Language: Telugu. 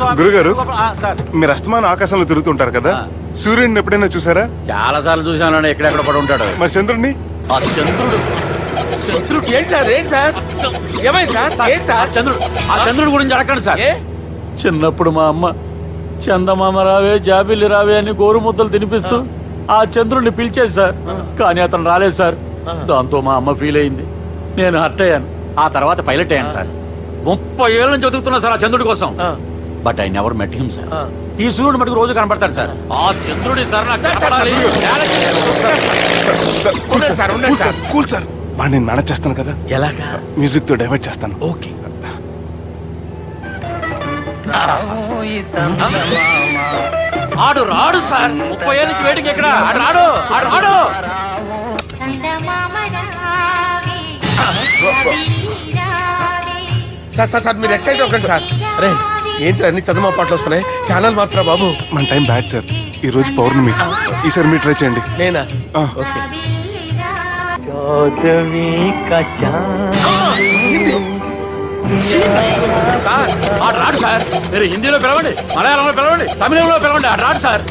గురుగారు మీరు అస్తమానం ఆకాశంలో తిరుగుతుంటారు కదా, సూర్యుడిని ఎప్పుడైనా చూసారా? చాలా సార్లు చూసాను, ఎక్కడెక్కడ పడి ఉంటాడు. మరి చంద్రుడిని? ఆ చంద్రుడు చంద్రుడు ఏంటి సార్? ఏంటి సార్? ఏమైంది సార్? ఏంటి సార్? చంద్రుడు గురించి అడగండి సార్. చిన్నప్పుడు మా అమ్మ చందమామ రావే జాబిల్లి రావే అని గోరు ముద్దలు తినిపిస్తూ ఆ చంద్రుడిని పిలిచేది సార్. కానీ అతను రాలేదు సార్. దాంతో మా అమ్మ ఫీల్ అయింది, నేను హర్ట్ అయ్యాను. ఆ తర్వాత పైలట్ అయ్యాను సార్. 30 ఏళ్ళ నుంచి వెతుకుతున్నా సార్ ఆ చంద్రుడి కోసం. But I never met him sir. ఈ సూర్యుడు మటుకు రోజు కనపడతాడు సార్. ఆ చంద్రుడి సార్ నాకు కనపడాలి. కూల్ సార్, వాడిని నేను మేనేజ్ చేస్తాను కదా. ఎలాగా? మ్యూజిక్ తో డైవర్ట్ చేస్తాను. ఓకే. ఆడు రాడు సార్. 30 ఏళ్ళ నుంచి వెయిటింగ్ ఎక్కడ? ఆడు రాడు, ఆడు రాడు. సార్ సార్ సార్ మీరు ఎక్సైట్ అవ్వకండి సార్. అరే ఏంటి అన్ని చదువు పాటలు వస్తున్నాయి, ఛానల్ మార్చరా బాబు. మన టైం బ్యాడ్ సార్, ఈ రోజు పౌర్ణమి. ఈసారి మీరు ట్రై చేయండి. నేనా? ఆ. ఓకే. ఆడు రాడు సార్. మీరు హిందీలో పిలవండి, మలయాళంలో పిలవండి, తమిళంలో పిలవండి, ఆడు రాడు సార్.